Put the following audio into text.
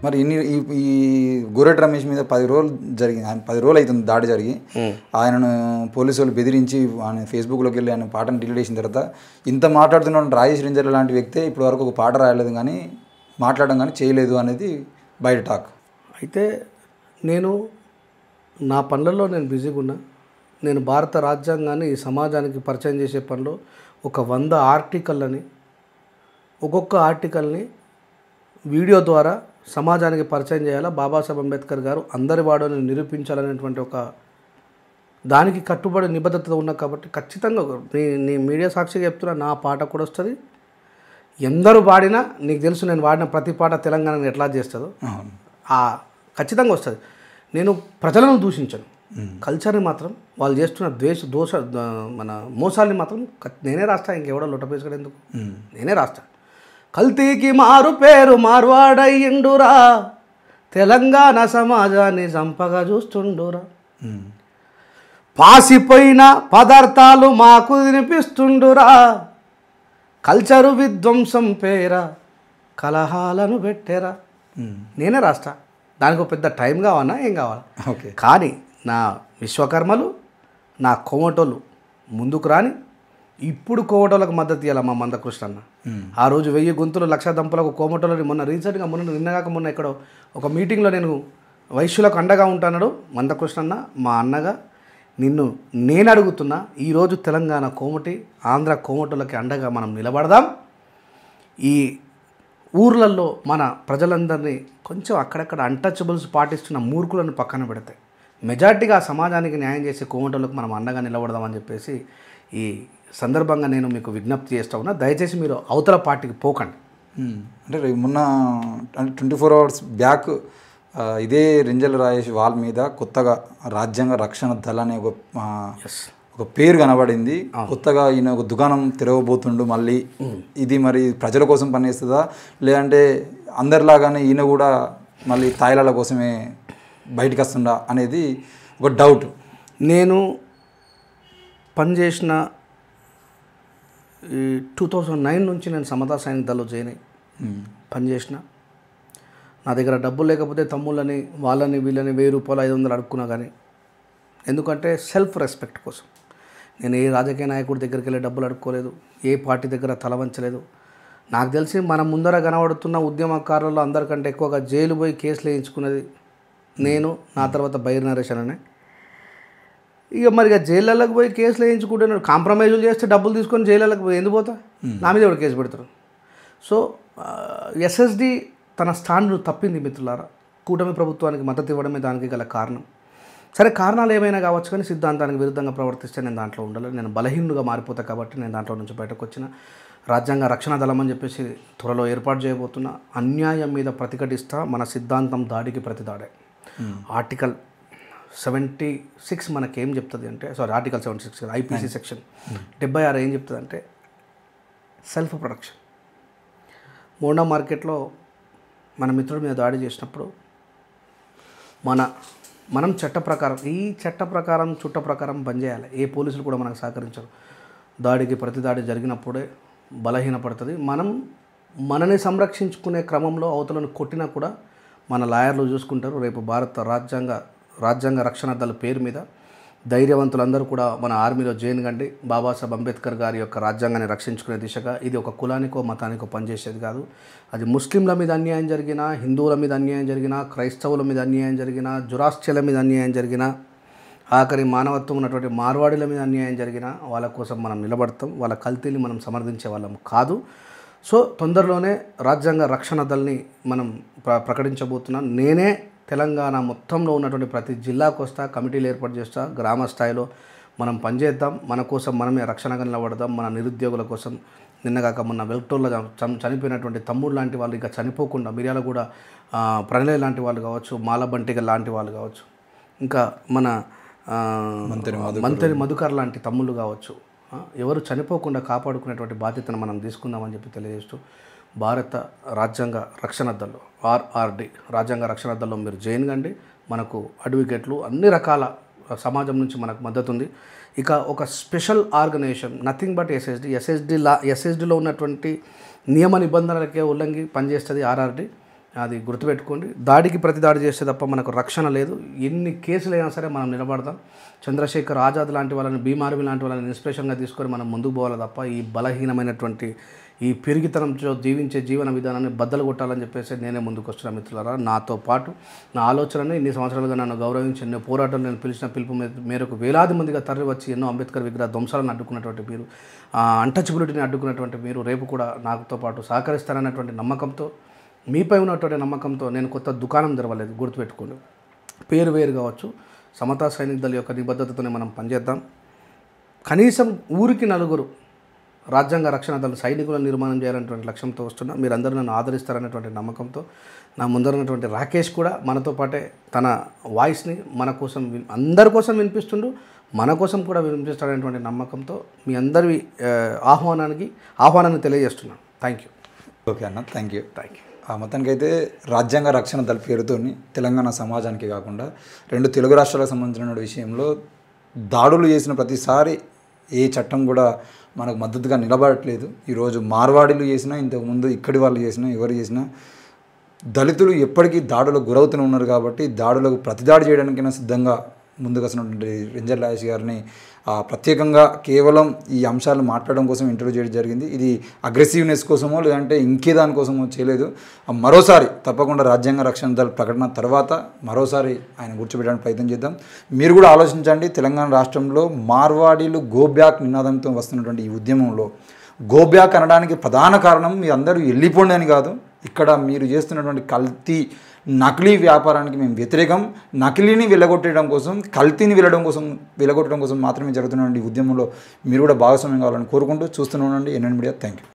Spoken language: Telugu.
మరి ఈ గోరెట్ రమేష్ మీద 10 రోజులు జరిగింది, 10 రోజులు అవుతుంది దాడి జరిగి. ఆయనను పోలీసు వాళ్ళు బెదిరించి ఆయన ఫేస్బుక్లోకి వెళ్ళి ఆయన పాటను డిలీట్ చేసిన తర్వాత ఇంత మాట్లాడుతున్న రాజేష్ రింజర్ల లాంటి వ్యక్తే ఇప్పటి వరకు ఒక పాట రాయలేదు కానీ మాట్లాడడం కానీ చేయలేదు అనేది బయట టాక్. అయితే నేను నా పనులలో నేను బిజీగా ఉన్నా. నేను భారత రాజ్యాంగాన్ని ఈ సమాజానికి పరిచయం చేసే పనిలో ఒక 100 ఆర్టికల్ని, ఒక్కొక్క ఆర్టికల్ని వీడియో ద్వారా సమాజానికి పరిచయం చేయాలా, బాబాసాహెబ్ అంబేద్కర్ గారు అందరి వాడని నిరూపించాలనేటువంటి ఒక దానికి కట్టుబడి నిబద్ధత ఉన్నా కాబట్టి ఖచ్చితంగా నీ మీడియా సాక్షిగా చెప్తున్నా, నా పాట కూడా వస్తుంది. ఎందరూ పాడినా నీకు తెలుసు నేను వాడిన ప్రతి పాట తెలంగాణని ఎట్లా చేస్తుందో ఖచ్చితంగా వస్తుంది. నేను ప్రజలను దూషించను, కల్చర్ని మాత్రం వాళ్ళు చేస్తున్న మన మోసాల్ని మాత్రం నేనే రాస్తా. ఇంకెవడో లొట్టపేసుకొని ఎందుకు, నేనే రాస్తా. కల్తీకి మారు పేరు మార్వాడయ్యిండురా, తెలంగాణ సమాజాన్ని చంపగా చూస్తుండురా, పాసిపోయిన పదార్థాలు మాకు తినిపిస్తుండురా, కల్చరు విధ్వంసం పేరా కలహాలను పెట్టారా. నేనే రాస్తా. దానికి ఒక పెద్ద టైం కావాలా ఏం కావాలా. ఓకే. కానీ నా విశ్వకర్మలు, నా కోమటోళ్ళు ముందుకు రాని ఇప్పుడు కోమటోళ్ళకు మద్దతు ఇవ్వాలి మా మందకృష్ణ అన్న. ఆ రోజు 1000 గొంతులు 1,00,000 దంపులకు కోమటోళ్ళని మొన్న నిన్నగాక ఎక్కడో ఒక మీటింగ్లో నేను వైశ్యులకు అండగా ఉంటానడు మందకృష్ణ అన్న. మా అన్నగా నేను అడుగుతున్నా, ఈరోజు తెలంగాణ కోమటి ఆంధ్ర కోమటోళ్ళకి అండగా మనం నిలబడదాం. ఈ ఊర్లలో మన ప్రజలందరినీ కొంచెం అక్కడక్కడ అన్టచబుల్స్ పాటిస్తున్న మూర్ఖులను పక్కన పెడితే మెజార్టీగా సమాజానికి న్యాయం చేసే కోమటోళ్ళకు మనం అండగా నిలబడదామని చెప్పేసి ఈ సందర్భంగా నేను మీకు విజ్ఞప్తి చేస్తూ ఉన్నా. దయచేసి మీరు అవతల పార్టీకి పోకండి. అంటే మొన్న 24 hours బ్యాక్ ఇదే రింజల రాజేష్ వాళ్ళ మీద కొత్తగా రాజ్యాంగ రక్షణ దళ అనే ఒక పేరు కనబడింది. కొత్తగా ఈయన ఒక దుకాణం తెరవబోతుండు మళ్ళీ. ఇది మరి ప్రజల కోసం పనిచేస్తుందా లేదంటే అందరిలాగానే ఈయన కూడా మళ్ళీ తాయిలాల కోసమే బయటకు వస్తుందా అనేది ఒక డౌట్. నేను పనిచేసిన 2009 నుంచి నేను సమతా సైనిక దళలో జాయిన్ అయ్యి పనిచేసిన. నా దగ్గర డబ్బులు లేకపోతే తమ్ముళ్ళని వాళ్ళని వీళ్ళని 1000 రూపాయలు 500 అడుక్కున్నా కానీ, ఎందుకంటే సెల్ఫ్ రెస్పెక్ట్ కోసం. నేను ఏ రాజకీయ నాయకుడి దగ్గరికి వెళ్ళి డబ్బులు అడుక్కోలేదు, ఏ పార్టీ దగ్గర తల వంచలేదు. నాకు తెలిసి మన ముందర కనబడుతున్న ఉద్యమకారులలో అందరికంటే ఎక్కువగా జైలు పోయి కేసులు వేయించుకున్నది నేను, నా తర్వాత బైర్ నరేషన్ అనే. ఇక మరి జైళ్ళకి పోయి కేసులు వేయించుకుంటున్నాడు, కాంప్రమైజులు చేస్తే డబ్బులు తీసుకొని జైళ్ళకి పోయి ఎందుకు పోతా, నా మీద ఎవరు కేసు పెడతారు. సో ఎస్ఎస్డి తన స్టాండ్ను తప్పింది మిత్రులారా. కూటమి ప్రభుత్వానికి మద్దతు ఇవ్వడమే దానికి గల కారణం. సరే, కారణాలు ఏమైనా కావచ్చు కానీ సిద్ధాంతానికి విరుద్ధంగా ప్రవర్తిస్తే నేను దాంట్లో ఉండాలి. నేను బలహీనుగా మారిపోతా కాబట్టి నేను దాంట్లో నుంచి బయటకు వచ్చిన. రాజ్యాంగ రక్షణ దళం అని చెప్పేసి త్వరలో ఏర్పాటు చేయబోతున్నా. అన్యాయం మీద ప్రతిఘటిస్తా. మన సిద్ధాంతం దాడికి ప్రతిదాడే. ఆర్టికల్ 76 మనకేం చెప్తుంది అంటే, ఆర్టికల్ 76 ఐపీసీ సెక్షన్ 76 ఏం చెప్తుంది అంటే సెల్ఫ్ ప్రొటెక్షన్. మోండా మార్కెట్లో మన మిత్రుడి మీద దాడి చేసినప్పుడు మనం చట్ట ప్రకారం పనిచేయాలి. ఏ పోలీసులు కూడా మనకు సహకరించరు. దాడికి ప్రతి దాడి జరిగినప్పుడే బలహీనపడుతుంది. మనని సంరక్షించుకునే క్రమంలో అవతలను కొట్టినా కూడా మన లాయర్లు చూసుకుంటారు. రేపు భారత రాజ్యాంగ రక్షణ దళ పేరు మీద ధైర్యవంతులందరూ కూడా మన ఆర్మీలో జాయిన్ కండి. బాబాసాహెబ్ అంబేద్కర్ గారి యొక్క రాజ్యాంగాన్ని రక్షించుకునే దిశగా. ఇది ఒక కులానికో మతానికో పనిచేసేది కాదు. అది ముస్లింల మీద అన్యాయం జరిగినా, హిందువుల మీద అన్యాయం జరిగినా, క్రైస్తవుల మీద అన్యాయం జరిగినా, జురాస్ట్రియల మీద అన్యాయం జరిగినా, ఆఖరి మానవత్వం ఉన్నటువంటి మార్వాడీల మీద అన్యాయం జరిగినా వాళ్ళ కోసం మనం నిలబడతాం. వాళ్ళ కల్తీని మనం సమర్థించే వాళ్ళం కాదు. సో తొందరలోనే రాజ్యాంగ రక్షణ దళని మనం ప్రకటించబోతున్నాం. నేనే తెలంగాణ మొత్తంలో ఉన్నటువంటి ప్రతి జిల్లాకు వస్తా, కమిటీలు ఏర్పాటు చేస్తా. గ్రామ స్థాయిలో మనం పనిచేద్దాం. మన కోసం మనమే రక్షణగా నిలబడదాం. మన నిరుద్యోగుల కోసం. నిన్నగాక మొన్న వెల్టోల్లో చనిపోయినటువంటి తమ్ముడు లాంటి వాళ్ళు ఇంకా చనిపోకుండా, మిర్యాల కూడా ప్రణయ్ లాంటి వాళ్ళు కావచ్చు, మాలబంటిగ లాంటి వాళ్ళు కావచ్చు, ఇంకా మన మంత్రి మధుకర్ లాంటి తమ్ముళ్ళు కావచ్చు, ఎవరు చనిపోకుండా కాపాడుకునేటువంటి బాధ్యతను మనం తీసుకుందామని చెప్పి తెలియజేస్తూ, భారత రాజ్యాంగ రక్షణ దళం ఆర్ఆర్డి రాజ్యాంగ రక్షణ దళంలో మీరు జాయిన్ కండి. మనకు అడ్వకేట్లు అన్ని రకాల సమాజం నుంచి మనకు మద్దతు ఉంది. ఇక ఒక స్పెషల్ ఆర్గనైజేషన్ నథింగ్ బట్ ఎస్ఎస్డిలో ఉన్నటువంటి నియమ నిబంధనలకే ఉల్లంఘి పనిచేస్తుంది ఆర్ఆర్డి. అది గుర్తుపెట్టుకోండి. దాడికి ప్రతి దాడి చేస్తే తప్ప మనకు రక్షణ లేదు. ఎన్ని కేసులైనా సరే మనం నిలబడతాం. చంద్రశేఖర్ ఆజాద్ లాంటి వాళ్ళని, భీమార్వి లాంటి వాళ్ళని ఇన్స్పిరేషన్గా తీసుకొని మనం ముందుకు పోవాలి తప్ప ఈ బలహీనమైనటువంటి ఈ పెరిగితనంతో జీవించే జీవన విధానాన్ని బద్దలు కొట్టాలని చెప్పేసి నేనే ముందుకు వస్తున్నా మిత్రులారా. నాతో పాటు నా ఆలోచనని ఇన్ని సంవత్సరాలుగా నన్ను గౌరవించి ఎన్నో పోరాటం నేను పిలిచిన పిలుపు మేరకు వేలాది మందిగా తరలి వచ్చి ఎన్నో అంబేద్కర్ విగ్రహ ధ్వంసాలను అడ్డుకున్నటువంటి మీరు, అన్టచబిలిటీని అడ్డుకున్నటువంటి మీరు రేపు కూడా నాతో పాటు సహకరిస్తారన్నటువంటి నమ్మకంతో, మీపై ఉన్నటువంటి నమ్మకంతో నేను కొత్త దుకాణం తెరవలేదు. గుర్తుపెట్టుకోండి. పేరు వేరు కావచ్చు, సమతా సైనిక దళ యొక్క నిబద్ధతతోనే మనం పనిచేద్దాం. కనీసం ఊరికి నలుగురు రాజ్యాంగ రక్షణ దళ సైనికులను నిర్మాణం చేయాలనేటువంటి లక్ష్యంతో వస్తున్నా. మీరందరూ నన్ను ఆదరిస్తారనేటువంటి నమ్మకంతో నా ముందరున్నటువంటి రాకేష్ కూడా మనతో పాటే తన వాయిస్ని మన కోసం అందరి కోసం వినిపిస్తుండు, మన కోసం కూడా వినిపిస్తాడనేటువంటి నమ్మకంతో మీ అందరి ఆహ్వానాన్ని తెలియజేస్తున్నాను. Thank you. ఓకే అన్న, థ్యాంక్ యూ. మొత్తానికి అయితే రాజ్యాంగ రక్షణ దళ పేరుతో తెలంగాణ సమాజానికి కాకుండా 2 తెలుగు రాష్ట్రాలకు సంబంధించిన విషయంలో దాడులు చేసిన ప్రతిసారి ఏ చట్టం కూడా మనకు మద్దతుగా నిలబడట్లేదు. ఈరోజు మార్వాడీలు చేసినా, ఇంతకుముందు ఇక్కడి వాళ్ళు చేసినా, ఎవరు చేసినా దళితులు ఎప్పటికీ దాడులకు గురవుతూనే ఉన్నారు. కాబట్టి దాడులకు ప్రతిదాడి చేయడానికైనా సిద్ధంగా ముందుకు వస్తున్నటువంటి రేంజర్ రాజేష్ గారిని ప్రత్యేకంగా కేవలం ఈ అంశాలు మాట్లాడడం కోసం ఇంటర్వ్యూ చేయడం జరిగింది. ఇది అగ్రెసివ్నెస్ కోసమో లేదంటే ఇంకే దానికోసమో చేయలేదు. మరోసారి తప్పకుండా రాజ్యాంగ రక్షణ దళ ప్రకటన తర్వాత మరోసారి ఆయన కూర్చోబెట్టడానికి ప్రయత్నం చేద్దాం. మీరు కూడా ఆలోచించండి. తెలంగాణ రాష్ట్రంలో మార్వాడీలు గో బ్యాక్ నినాదంతో వస్తున్నటువంటి ఈ ఉద్యమంలో గో బ్యాక్ అనడానికి ప్రధాన కారణం మీ అందరూ వెళ్ళిపోండి అని కాదు. ఇక్కడ మీరు చేస్తున్నటువంటి కల్తీ నకిలీ వ్యాపారానికి మేము వ్యతిరేకం. నకిలీని వెళ్ళగొట్టడం కోసం, కల్తీని వెళ్ళగొట్టడం కోసం మాత్రమే జరుగుతున్నటువంటి ఉద్యమంలో మీరు కూడా భాగస్వామ్యం కావాలని కోరుకుంటూ చూస్తూనే ఉండండి ఎన్ఎన్ మీడియా. Thank you.